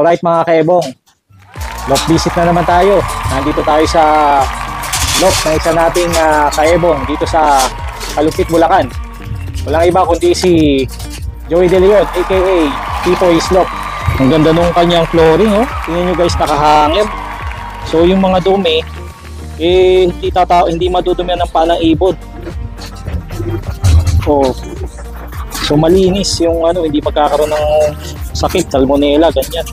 Alright mga kaebong, loft visit na naman tayo. Nandito tayo sa loft na isa nating kaebong dito sa Kalupit, Bulacan. Walang iba kundi si Joey De Leon aka Pipoy's Loft. Ang ganda nung kanyang flooring, oh. Tingnan nyo guys, nakahangin. So yung mga dumi hindi madudumi ng panang ibon. Oh. So malinis yung hindi magkakaroon ng sakit, salmonella, ganyan.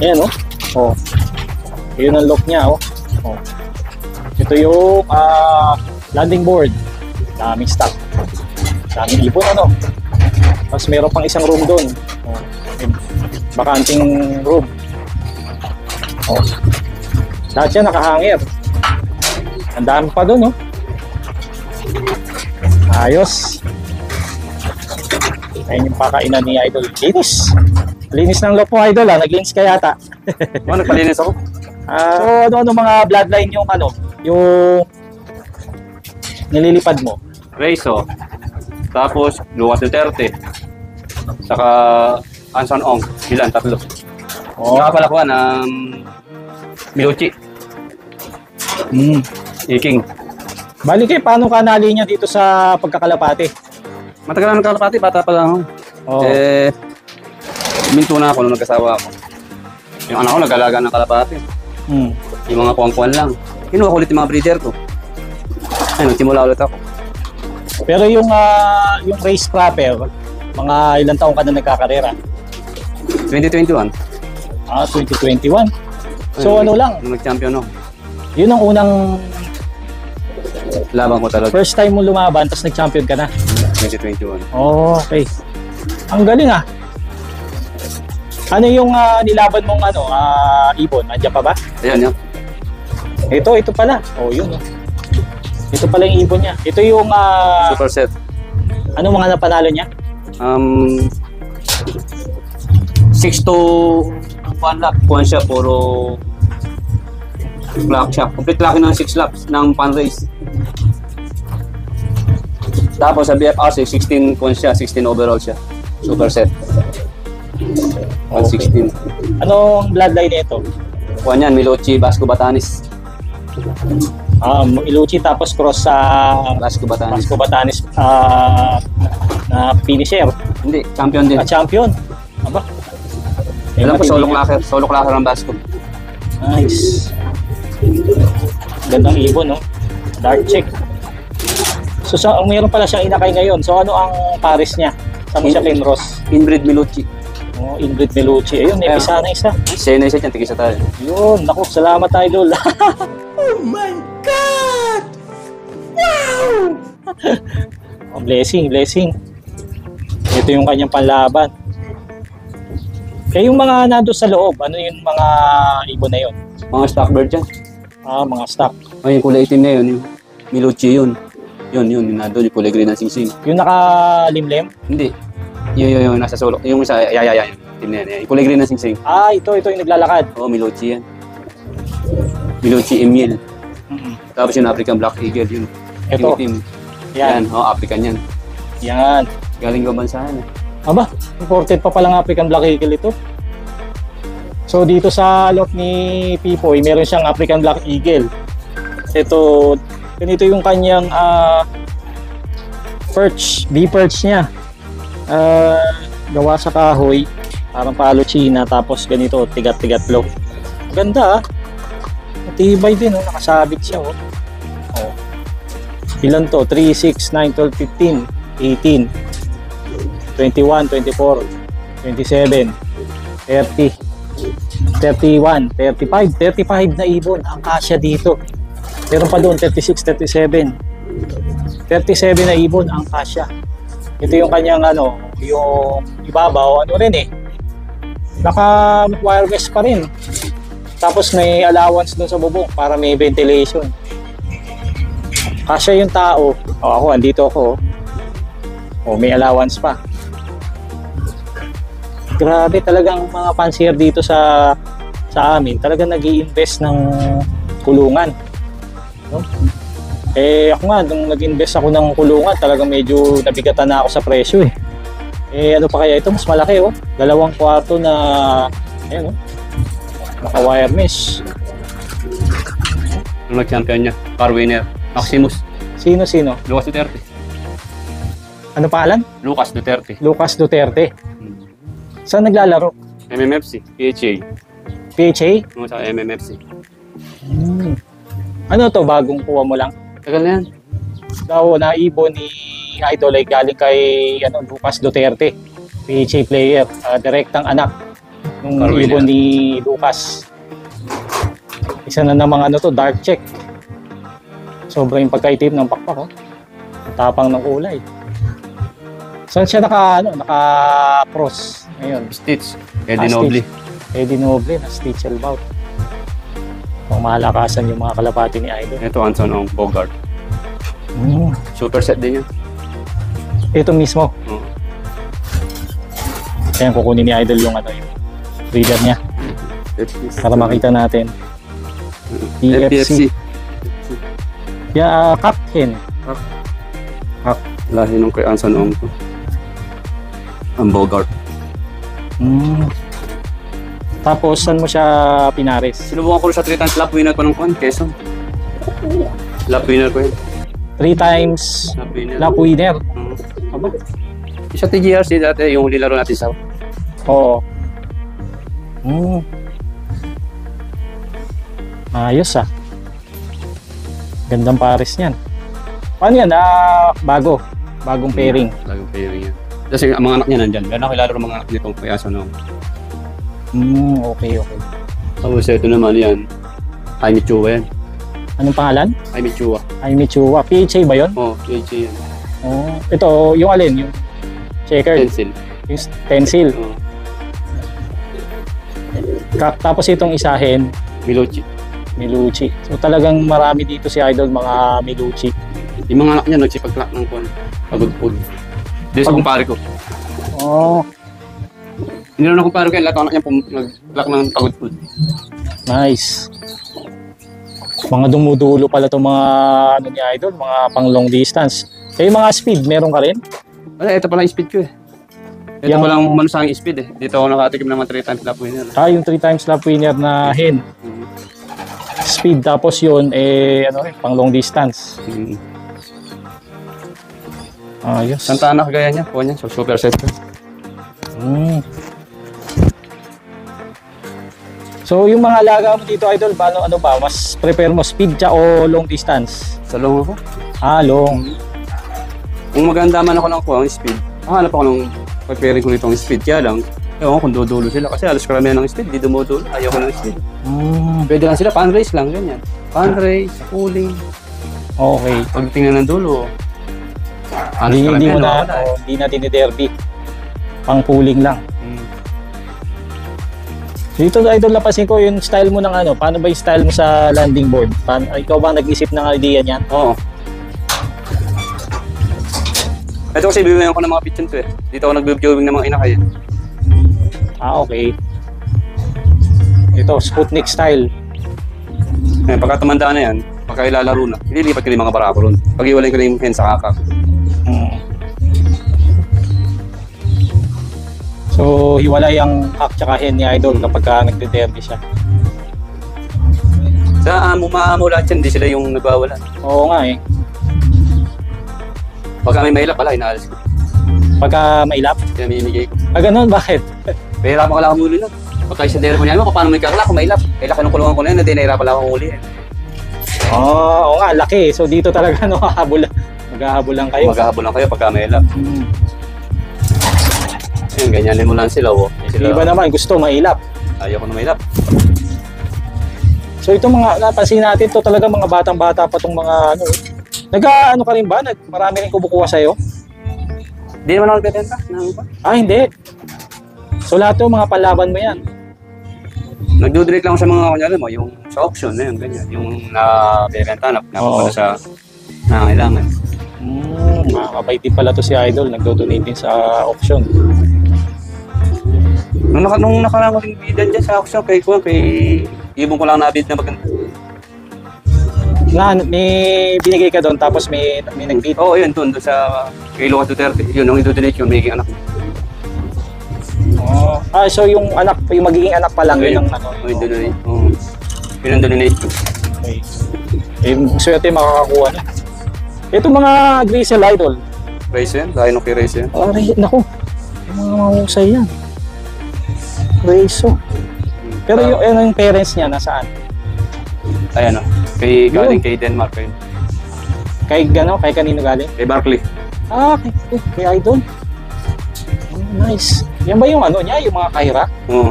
Ayan, oh. Oh. Yun ang lock niya, oh. Oh. Ito yung landing board. Daming stock. Daming ibon, Tapos meron pang isang room doon. Oh. Bakanting room. Oh. Lahat yan nakahangir. Ang dami pa doon, oh. Ayos. Ayun yung pakainan ni Idol. Linis. Linis ng lopo, Idol, naglinis ka yata. Nagpalinis ako. So ano mga bloodline yung yung nililipad mo? Rezo. Tapos Lucas Duterte. Saka Anson Ong. Ilan? Tatlo. Oh. Nakapala ko ng Miluchi. Iking. Bali kayo, paano ka nalinya dito sa pagkakalapati? Matagal na nagkalapati, bata pa lang ako. Oh. Minto na ako nung nagkasawa ako. Yung anak ko nag-alaga ng kalapati. Yung mga kuwang-kuwan lang. Kinuha ko ulit yung mga breeder ko. Ay, nagsimula ulit ako. Pero yung race proper, mga ilang taong ka na nagkakarera? 2021. 2021. So ano lang? Nung nag-champion ako. Yun ang unang Laban ko talaga. first time mo lumaban, tapos nag-champion ka na? 2021. Oh, okay. Ang galing Ano yung nilaban mong ibon? Nandiyan pa ba? Ayan, yan. Ito pala. Oh, yun. Ito pala yung ibon niya. Ito yung Super set. ano mga napanalo niya? 6 to 1 lap. Kuhan siya, puro clock siya. Complete laki ng 6 laps ng pan race. Tapos sa BFRC, 16 kuhan siya, 16 overall siya. Super set. 116. Anong bloodline nito? Kuhan yan, Miluchi, Basco Batanes. Iluchi tapos cross sa Basco Batanes. Basco Batanes na finisher. Hindi, champion din. Champion. Aba. Alam ko, solo clacker ang Basco. Nice. Gandang ibon, no? Dark check. So, meron pala siyang inakay ngayon. So, ano ang pares niya? Saan mo siya pinross? Inbreed Miluchi. Oh, Ingrid Melucci. Ayun, may pisa na isa. Sena isa dyan, tigisa tayo. Yun, naku, salamat Idol. Oh my God! Wow! Oh, blessing. Ito yung kanyang panlaban. Kaya yung mga nandun sa loob, ano yung mga ibon na yun? Mga stock bird dyan. Mga stock. Ay, yung kulay itim na yun, yung Miluchi yun. Yun, nandun, yung kulay green ng singsing. Yung nakalimlem? Hindi. Yung nasa solo. Yung isa, yung itim na yan. Yung kulay green ng singsing. Ito yung naglalakad. Oo, Miluchi yan. Miluchi Emil. Tapos yung African Black Eagle, yun. Ito. Yung itim. Yan. African yan. Yan. Galing ko bansahan. Aba, imported pa palang African Black Eagle ito. So dito sa loft ni Pipoy, meron siyang African Black Eagle. Ito, ganito yung kanyang perch, B-perch niya. Gawa sa kahoy, parang palo China, tapos ganito, tigat-tigatlo. Ganda matibay din, nakasabit siya. Ilan to? 3, 6, 9, 12, 15, 18, 21, 24, 27, 30, 31, 35 na ibon ang kasya dito. Meron pa doon 36, 37 na ibon ang kasya. Ito yung kanyang yung ibabaw, naka wireless pa rin. Tapos may allowance doon sa bubong para may ventilation. Kasya yung tao. Ako, andito ako. May allowance pa. Grabe talagang mga fancier dito sa amin. Talagang nag-i-invest ng kulungan. Ako nga, nung nag-invest ako ng kulungan, talagang medyo nabigatan na ako sa presyo . Eh, ano pa kaya ito? Mas malaki, oh. 2 kwarto na, ayan, oh. Naka-wire mesh. Ang nag-champion niya, car winner, Maximus. Sino? Lucas Duterte. Ano pangalan? Lucas Duterte. Lucas Duterte. Saan naglalaro? MMFC, PHA. PHA? Ano sa MMFC? Ano to? Bagong kuha mo lang? Tagal na yan. Daw naibon ni Idol ay galing kay Lucas Duterte. PHA player. Direktang anak nung Carwin ibon ni Lucas. Isa na namang dark check. Sobrang yung pagkaitim ng pakpak, oh. Tapang ng kulay. Saan siya naka-cross ngayon? Stitch, Eddie Noble. Eddie Noble na Stitch Elbout. Kung malakasan yung mga kalapati ni Idol. Ito, Anson Ong Bogart. Super set din yan. Ito mismo. Ayan, kukunin ni Idol yung yung reader niya. Para makita natin. FPFC. Yeah, Captain. Lahi nung kay Anson Ong. Ang Bogart. Tapos, saan mo siya pinares? Sinubukan ko sa 3 times lap winner ko ng Quezon. Lap winner ko yun. 3 times Lap winner. lap winner. Aba? Sa TGRC dati, yung huli laro natin sa... Oo. Ayos ah. Gandang pares niyan. Paano yan? Bagong pairing. Bagong pairing yan. Kasi ang mga anak niya nandyan. Meron ako ilalaro mga anak nitong kay Anson Ong. Okay. Tapos ito naman yan. Jaime Chua yan. Anong pangalan? Jaime Chua. Jaime Chua. PHA ba yun? Oo, PHA yan. Ito, yung alin? Yung checker? Pencil. Yung stencil. Oo. Tapos itong isahin, Milucci. So talagang marami dito si Idol, mga Milucci. Yung mga anak niya nagsipag-clock ng pagod-pod. Dito sa kumpare ko. Hindi na kumpare ko yan. Lahat ng anak niya nag-clock ng pagod-pod. Nice. Mga dumudulo pala itong mga ni Idol, mga pang long distance. Yung mga speed, meron ka rin? Wala, ito pala yung speed ko eh. Ito palang manusang speed eh. Dito ako nakatikim naman 3 times lap winner. Yung 3 times lap winner na hen. Speed, tapos yun, pang long distance. Ayos. Santa Ana kagaya niya. Kuha niya. So, super set ko. So, yung mga alaga mo dito, Idol, ano ba? Mas prepare mo speed siya o long distance? Sa long ako. Long. Kung maganda man ako ng kuha ang speed, hanap ako ng preparing ko nitong speed. Kaya lang, ewan kung dudulo sila. Kasi alas karamihan ng speed, di dumudulo. Ayaw ko ng speed. Pwede lang sila, fan race lang, ganyan. Fan race, pooling. Okay. Pag tingnan ng dulo, hindi na diniderby. Pang pooling lang. Dito, Idol, napansin ko yung style mo ng paano ba yung style mo sa landing board? Ikaw ba nag-isip ng idea niyan? Oo. Ito kasi bibigyan ko ng mga pitchon to eh. Dito ako nag-viewing ng mga inakay. Okay. Ito, Sputnik style. Pagka tumandaan na yan, pagka ilalaro na, ililipat ko yung mga barako ron. Pag iwalay ko na yung hen sa kakak. So, hiwalay ang kak tsaka hen ni Idol kapag nagde-derby siya. Sa amo lahat yan, hindi sila yung nagwawala. Oo nga eh. Pagka may mailap pala, inaalis ko. Pagka mailap? Kaya minimigay ko. Ganun, bakit? Mahirap ako lang humuli nun. Pagka isa dere ko niyan mo, paano may kakla kung mailap? Kaya laki ng kulungan ko na yun, hindi nahirap pala akong huli. Oo nga, laki. So dito talaga maghahabol lang kayo. Maghahabol lang kayo pagka mailap. Ayun, ganyanin mo lang sila. Iba naman, gusto mailap. Ayaw ko na mailap. So ito napansin natin, to talaga mga batang-bata pa tong mga ka rin ba? Marami rin kumukuha sa'yo? Hindi naman ako nagbebenta. Hindi. So lahat to mga palaban mo yan? Nagdo-direct lang sa mga kunyari mo, yung sa auction na yun, ganyan. Yung nabebenta na napupunta sa nangangailangan. Makakabait din pala to si Idol, nagdo-donate din sa auction. Nung nakarang ko rin bidan dyan sa auction, kay ibon ko lang nabid na maganda. May binigay ka doon tapos may nag-bid? Oo, yun, doon sa kay Lucas Duterte. Yun, nung i-donate yun, may anak. So yung anak, yung magiging anak pa lang yun ang ano. May donate. Oo. Yun ang donate ko. Okay. Swerte makakakuha na. Ito mga Grisel Idol. Race yan? Dahil nung kay Race yan? Naku. Yung mga mahusay yan. Reso. Pero yung parents niya nasaan? Ayan o. Galing kay Denmark. Kay kanino galing? Kay Barkley. Kay Idol. Nice. Yan ba yung ano niya, yung mga Kaira? Oo.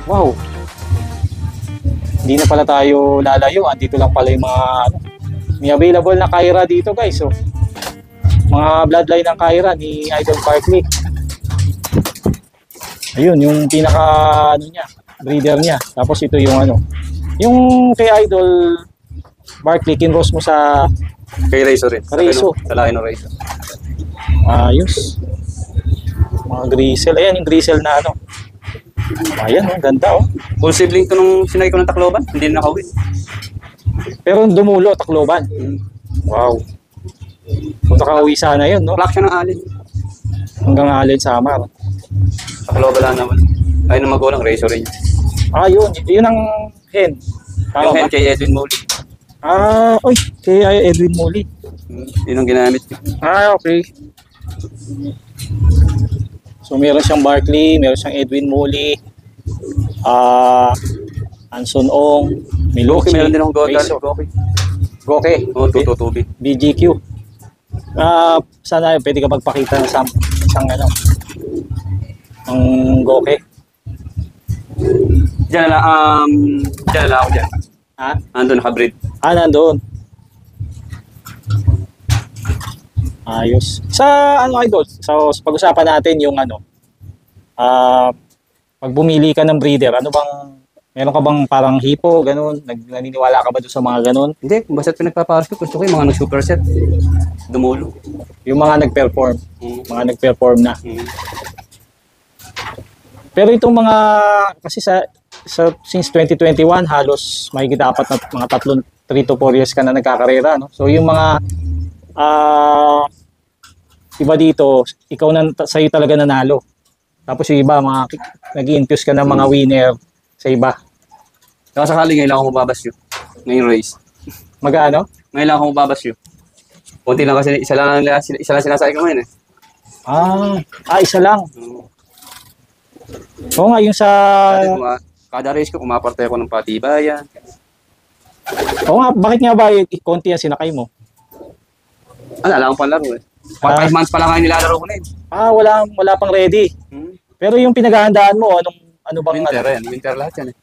Wow. Hindi na pala tayo lalayo. Dito lang pala yung mga ano. May available na Kaira dito guys. So, mga bloodline ng Kaira ni Idol Barkley. Ayun, yung pinaka ano niya, breeder niya. Tapos ito yung ano. Yung kay Idol Barkley, kinross mo sa Kay Rezo rin. Rezo. Sa laki ng Rezo. ayos. Mga Grisel. Ayan yung Grisel na ano. Ayan, ganda oh. Full sibling to nung sinay ko ng Tacloban. Hindi na nakauwi. Pero dumulo, Tacloban. Wow. Kung nakauwi sana yun, no? Plak siya ng alin. Hanggang Allen Samar. Tacloban lang naman. Ay na magulang, Rezo rin. Yun. Yun ang hen. Yung Tama hen ba? kay Edwin Molly. Kay Edwin Muli. Yun ang ginamit ko. Okay. So meron siyang Barkley, meron siyang Edwin Muli, Anson Ong, Miloki, Goki, meron din akong Rezo. Goki. Goke. Oo, tututubi. BGQ. Sana pwede ka magpakita ng isang ano, ng Goke. Diyan na lang ako dyan. Ha? Ando nakabreed. Nandun. Ayos. Sa ano Idol, so pag-usapan natin yung ano, pag bumili ka ng breeder, ano bang, meron ka bang parang hipo, ganun, naniniwala ka ba doon sa mga ganun? Hindi, kung basta't pinagpaparas ko, gusto ko yung mga nag-superset. Dumulo. Yung mga nag-perform, mga nag-perform na. Pero itong mga, kasi since 2021, halos mahigit apat na mga 3 to 4 years ka na nagkakarera, no? So yung mga, iba dito, ikaw na sa'yo talaga nanalo. Tapos yung iba, nag-i-infuse ka ng mga winner sa iba. Saka sakali ngayon lang ako mababasyo. Ngayong race. Magano? Ngayon lang ako mababasyo. Kunti lang kasi, isa lang sinasakay ko ngayon eh. Isa lang. Oo nga, yung sa... Kada race ko, umaparte ako ng patibayan. Oo nga, bakit nga ba konti ang sinakay mo? Wala akong panlaro eh. 5 months pa lang ngayon nilalaro ko na eh. Wala pang ready. Pero yung pinaghahandaan mo, ano bang... Winter yan. Winter lahat yan eh.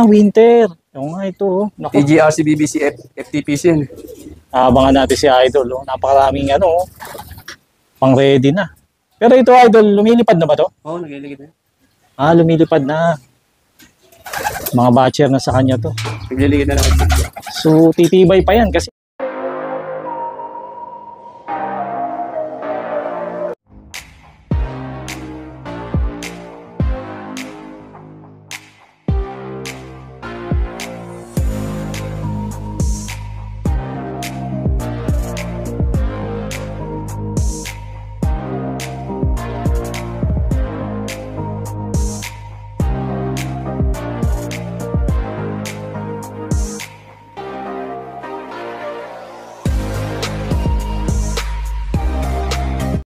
Winter. Oo nga, ito. Oh. Naku. TGRC, BBC, FTPC yan eh. Abangan natin si Idol. Oh. Napakaraming pang ready na. Pero ito Idol, lumilipad na ba to? Oo, nagliligid na. Lumilipad na. Mga batcher na sa kanya to. Nagliligid na lang. So, titibay pa yan kasi